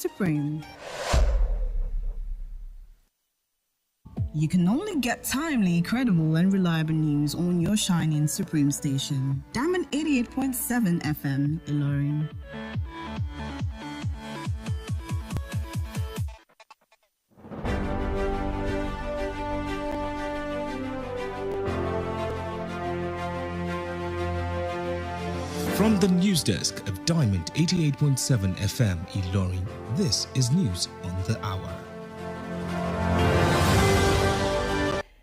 Supreme. You can only get timely, credible, and reliable news on your shining Supreme station. Diamond 88.7 FM, Ilorin. From the news desk of Diamond 88.7 FM, Ilorin, this is News on the Hour.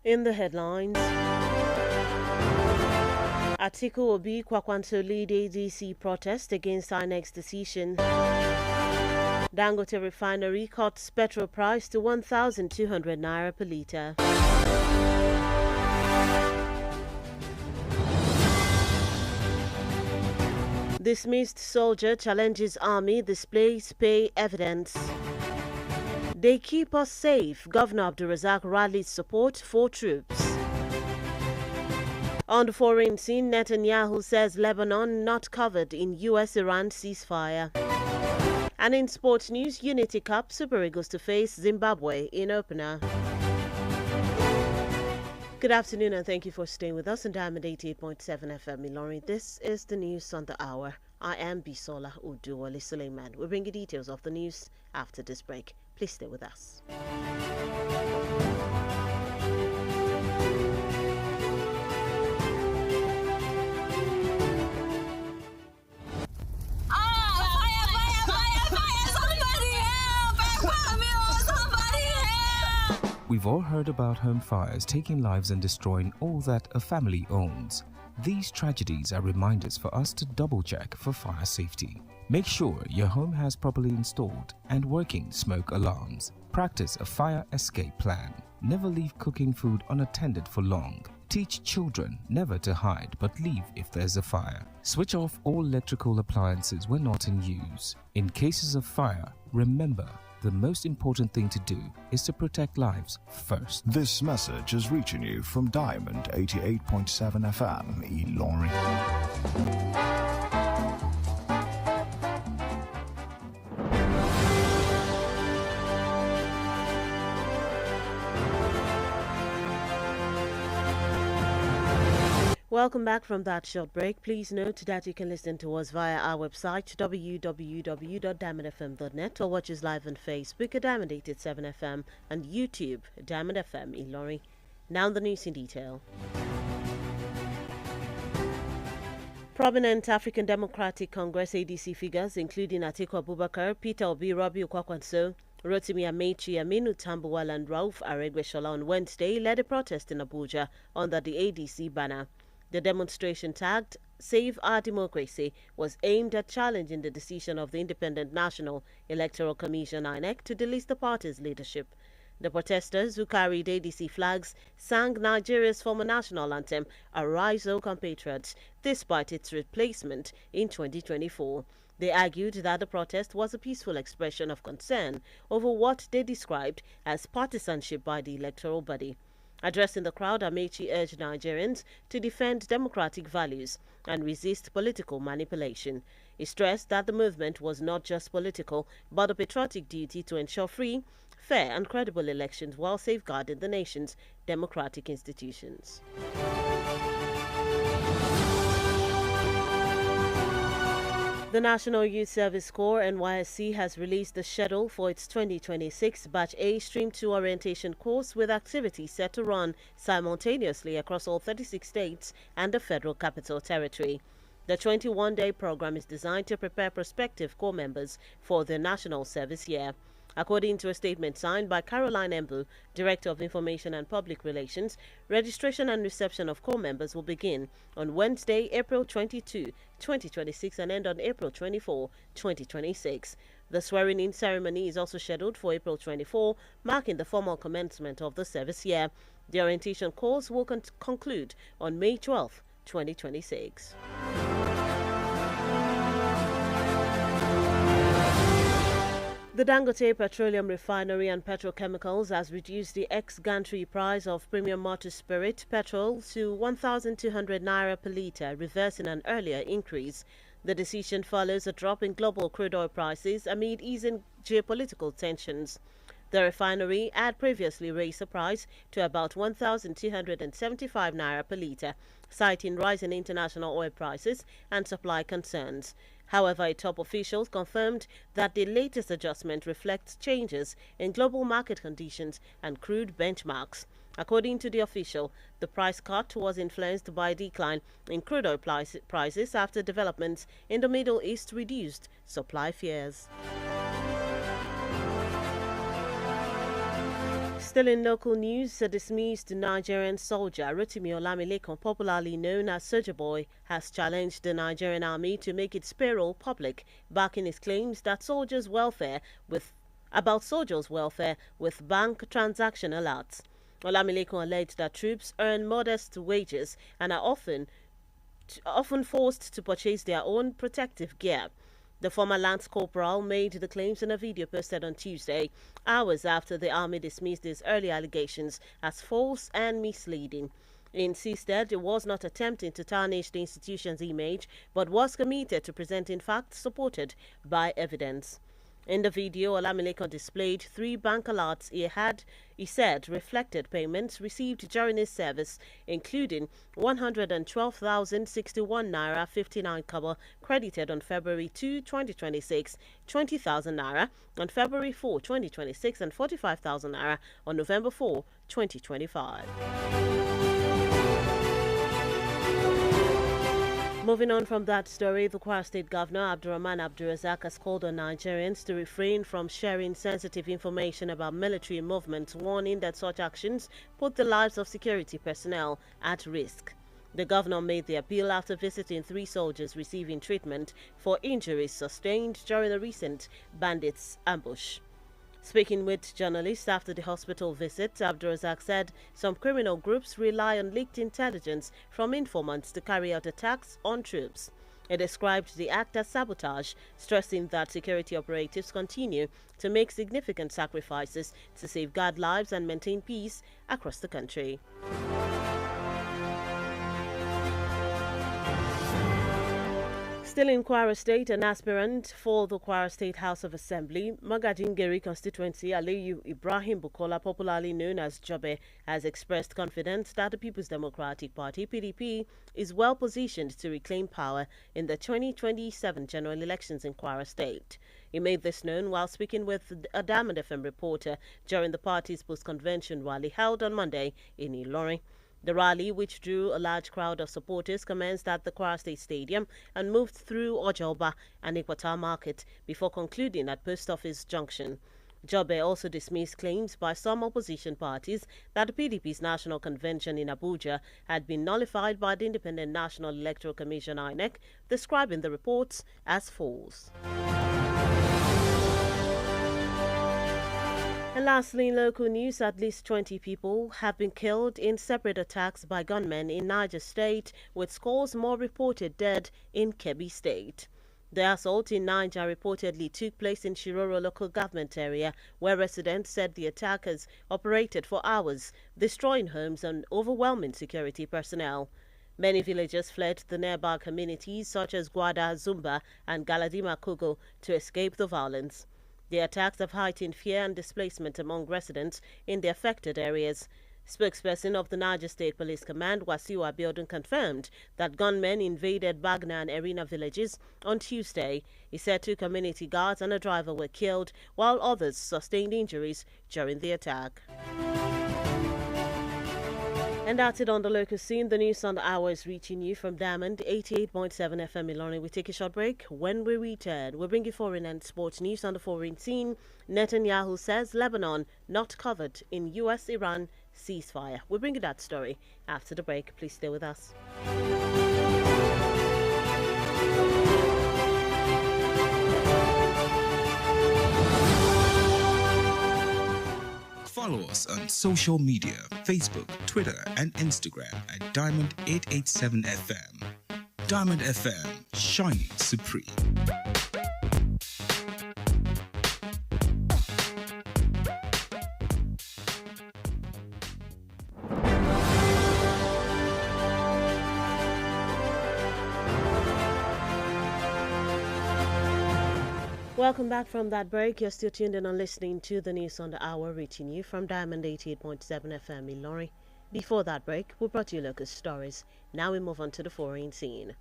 In the headlines, Atiku Obi Kwakwanto lead ADC protest against INEC's decision. Dangote refinery cuts petrol price to 1,200 naira per litre. Dismissed soldier challenges army, displays pay evidence. They keep us safe. Governor Abdulrazak rallies support for troops. On the foreign scene, Netanyahu says Lebanon not covered in US-Iran ceasefire. And in sports news, Unity Cup, Super Eagles to face Zimbabwe in opener. Good afternoon and thank you for staying with us on Diamond 88.7 FM Ilorin. This is the news on the hour. I am BISOLA ODUWOLE SULIEMAN. We'll bring you details of the news after this break. Please stay with us. We've all heard about home fires taking lives and destroying all that a family owns. These tragedies are reminders for us to double-check for fire safety. Make sure your home has properly installed and working smoke alarms. Practice a fire escape plan. Never leave cooking food unattended for long. Teach children never to hide but leave if there's a fire. Switch off all electrical appliances when not in use. In cases of fire, remember, the most important thing to do is to protect lives first. This message is reaching you from Diamond 88.7 FM, Ilorin. Welcome back from that short break. Please note that you can listen to us via our website www.diamondfm.net or watch us live on Facebook at Diamond 87 FM and YouTube Diamond FM Ilorin. Now the news in detail. Prominent African Democratic Congress ADC figures, including Atiku Abubakar, Peter Obi, Rabiu Kwakwanto, Rotimi Amechi, Aminu Tambuwal and Rauf Aregbesola on Wednesday led a protest in Abuja under the ADC banner. The demonstration tagged Save Our Democracy was aimed at challenging the decision of the Independent National Electoral Commission INEC to delist the party's leadership. The protesters, who carried ADC flags, sang Nigeria's former national anthem, Arise, O Compatriots, despite its replacement in 2024. They argued that the protest was a peaceful expression of concern over what they described as partisanship by the electoral body. Addressing the crowd, Amechi urged Nigerians to defend democratic values and resist political manipulation. He stressed that the movement was not just political, but a patriotic duty to ensure free, fair and credible elections while safeguarding the nation's democratic institutions. The National Youth Service Corps (NYSC) has released the schedule for its 2026 Batch A Stream 2 orientation course, with activities set to run simultaneously across all 36 states and the Federal Capital Territory. The 21-day program is designed to prepare prospective Corps members for the national service year. According to a statement signed by Caroline Embu, Director of Information and Public Relations, registration and reception of Corps members will begin on Wednesday, April 22, 2026 and end on April 24, 2026. The swearing-in ceremony is also scheduled for April 24, marking the formal commencement of the service year. The orientation course will conclude on May 12, 2026. The Dangote Petroleum Refinery and Petrochemicals has reduced the ex-gantry price of premium motor spirit petrol to 1,200 naira per litre, reversing an earlier increase. The decision follows a drop in global crude oil prices amid easing geopolitical tensions. The refinery had previously raised the price to about 1,275 naira per litre, citing rising international oil prices and supply concerns. However, a top official confirmed that the latest adjustment reflects changes in global market conditions and crude benchmarks. According to the official, the price cut was influenced by a decline in crude oil prices after developments in the Middle East reduced supply fears. Still in local news, a dismissed Nigerian soldier, Rotimi Olamilekan, popularly known as Soja Boy, has challenged the Nigerian army to make its payroll public, backing his claims that soldiers' welfare with bank transaction alerts. Olamilekan alleged that troops earn modest wages and are often forced to purchase their own protective gear. The former Lance Corporal made the claims in a video posted on Tuesday, hours after the army dismissed his early allegations as false and misleading. He insisted it was not attempting to tarnish the institution's image, but was committed to presenting facts supported by evidence. In the video, Olamilekan displayed 3 bank alerts he said reflected payments received during his service, including 112,061 naira 59 kobo credited on February 2, 2026, 20,000 naira on February 4, 2026, and 45,000 naira on November 4, 2025. Moving on from that story, the Kwara State Governor Abdurrahman Abdulrazak has called on Nigerians to refrain from sharing sensitive information about military movements, warning that such actions put the lives of security personnel at risk. The governor made the appeal after visiting 3 soldiers receiving treatment for injuries sustained during a recent bandits' ambush. Speaking with journalists after the hospital visit, Abdulrazak said some criminal groups rely on leaked intelligence from informants to carry out attacks on troops. He described the act as sabotage, stressing that security operatives continue to make significant sacrifices to safeguard lives and maintain peace across the country. Still in Kwara State, an aspirant for the Kwara State House of Assembly, Magajingeri constituency, Aliyu Ibrahim Bukola, popularly known as Jobe, has expressed confidence that the People's Democratic Party, PDP, is well positioned to reclaim power in the 2027 general elections in Kwara State. He made this known while speaking with a Diamond FM reporter during the party's post-convention rally held on Monday in Ilorin. The rally, which drew a large crowd of supporters, commenced at the Kwara State Stadium and moved through Ojoba and Equator Market before concluding at Post Office Junction. Jobe also dismissed claims by some opposition parties that the PDP's national convention in Abuja had been nullified by the Independent National Electoral Commission (INEC), describing the reports as false. And lastly, in local news, at least 20 people have been killed in separate attacks by gunmen in Niger State, with scores more reported dead in Kebbi State. The assault in Niger reportedly took place in Shiroro local government area, where residents said the attackers operated for hours, destroying homes and overwhelming security personnel. Many villagers fled the nearby communities such as Gwada, Zumba, and Galadima Kugo to escape the violence. The attacks have heightened fear and displacement among residents in the affected areas. Spokesperson of the Niger State Police Command, Wasiu Abiodun, confirmed that gunmen invaded Bagna and Erina villages on Tuesday. He said 2 community guards and a driver were killed, while others sustained injuries during the attack. And that's it on the local scene. The news on the hour is reaching you from Diamond 88.7 FM Ilorin. We take a short break. When we return, we'll bring you foreign and sports news on the foreign scene. Netanyahu says Lebanon not covered in US-Iran ceasefire. We'll bring you that story after the break. Please stay with us. Follow us on social media, Facebook, Twitter, and Instagram at Diamond887FM. Diamond FM, shining supreme. Welcome back from that break. You're still tuned in and listening to the news on the hour, reaching you from Diamond 88.7 FM in Lorry. Before that break, we brought you local stories. Now we move on to the foreign scene.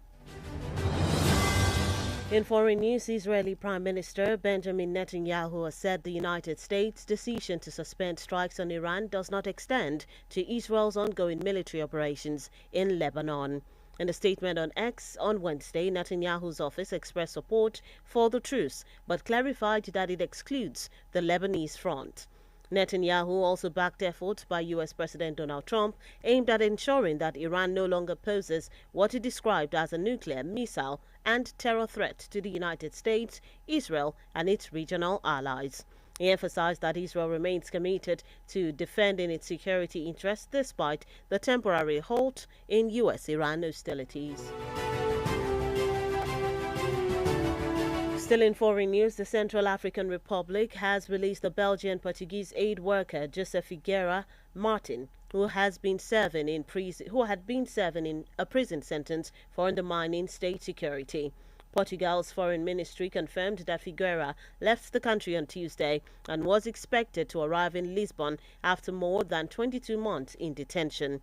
In foreign news, Israeli Prime Minister Benjamin Netanyahu has said the United States' decision to suspend strikes on Iran does not extend to Israel's ongoing military operations in Lebanon. In a statement on X on Wednesday, Netanyahu's office expressed support for the truce, but clarified that it excludes the Lebanese front. Netanyahu also backed efforts by U.S. President Donald Trump aimed at ensuring that Iran no longer poses what he described as a nuclear, missile, and terror threat to the United States, Israel, and its regional allies. He emphasized that Israel remains committed to defending its security interests despite the temporary halt in U.S.-Iran hostilities. Still in foreign news, the Central African Republic has released the Belgian-Portuguese aid worker Joseph Figueira Martin, who had been serving in a prison sentence for undermining state security. Portugal's foreign ministry confirmed that Figueira left the country on Tuesday and was expected to arrive in Lisbon after more than 22 months in detention.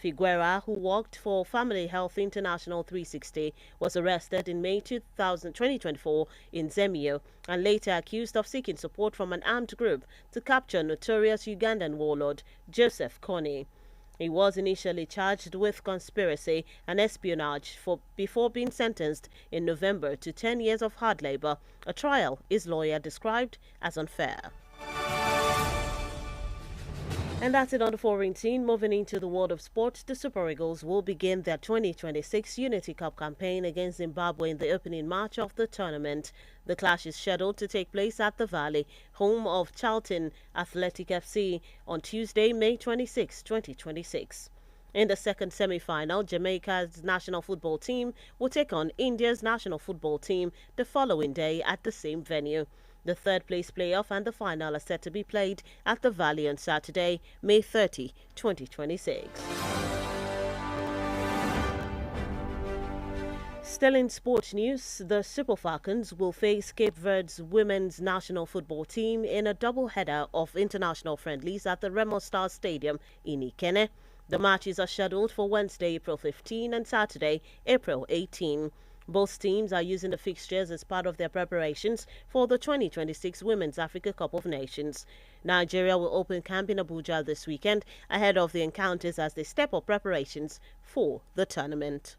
Figueira, who worked for Family Health International 360, was arrested in May 2024 in Zemio and later accused of seeking support from an armed group to capture notorious Ugandan warlord Joseph Kony. He was initially charged with conspiracy and espionage before being sentenced in November to 10 years of hard labor, a trial his lawyer described as unfair. And that's it on the foreign scene. Moving into the world of sport, the Super Eagles will begin their 2026 Unity Cup campaign against Zimbabwe in the opening match of the tournament. The clash is scheduled to take place at the Valley, home of Charlton Athletic FC, on Tuesday, May 26, 2026. In the second semi-final, Jamaica's national football team will take on India's national football team the following day at the same venue. The third-place playoff and the final are set to be played at the Valley on Saturday, May 30, 2026. Still in sports news, the Super Falcons will face Cape Verde's women's national football team in a double-header of international friendlies at the Remo Stars Stadium in Ikenne. The matches are scheduled for Wednesday, April 15 and Saturday, April 18. Both teams are using the fixtures as part of their preparations for the 2026 Women's Africa Cup of Nations. Nigeria will open camp in Abuja this weekend ahead of the encounters as they step up preparations for the tournament.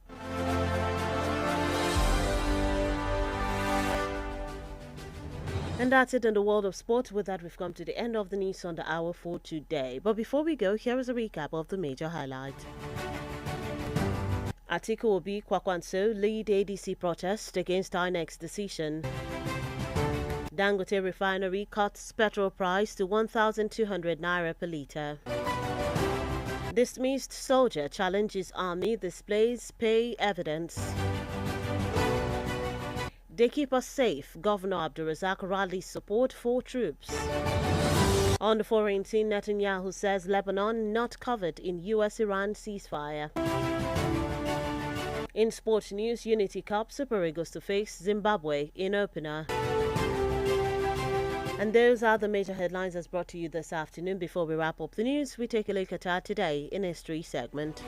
And that's it in the world of sport. With that, we've come to the end of the news on the hour for today. But before we go, here is a recap of the major highlights. Atiku Obi Kwakwanso lead ADC protest against INEC's decision. Dangote refinery cuts petrol price to 1,200 naira per litre. Dismissed soldier challenges army displays pay evidence. They keep us safe. Governor Abdulrazak rallies support for troops. On the foreign scene, Netanyahu says Lebanon not covered in US-Iran ceasefire. In sports news, Unity Cup, Super Eagles to face Zimbabwe in opener. And those are the major headlines as brought to you this afternoon. Before we wrap up the news, we take a look at our Today in History segment.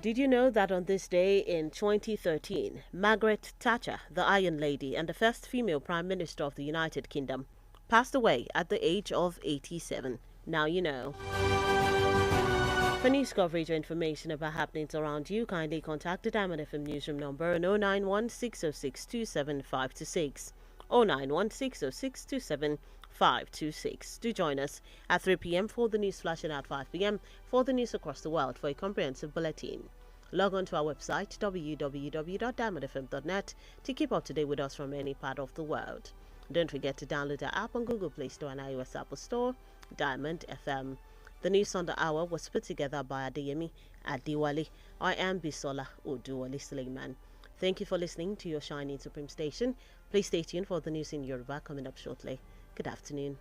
Did you know that on this day in 2013, Margaret Thatcher, the Iron Lady and the first female Prime Minister of the United Kingdom, passed away at the age of 87? Now you know. For news coverage or information about happenings around you, kindly contact the Diamond FM newsroom number on 091 606 27526. 091 606 27526. Do join us at 3 p.m. for the news flash and at 5 p.m. for the news across the world for a comprehensive bulletin. Log on to our website www.diamondfm.net to keep up to date with us from any part of the world. Don't forget to download our app on Google Play Store and iOS Apple Store, Diamond FM. The news on the hour was put together by Adeyemi Adiwale. I am BISOLA ODUWOLE SULIEMAN. Thank you for listening to your Shining Supreme station. Please stay tuned for the news in Yoruba coming up shortly. Good afternoon.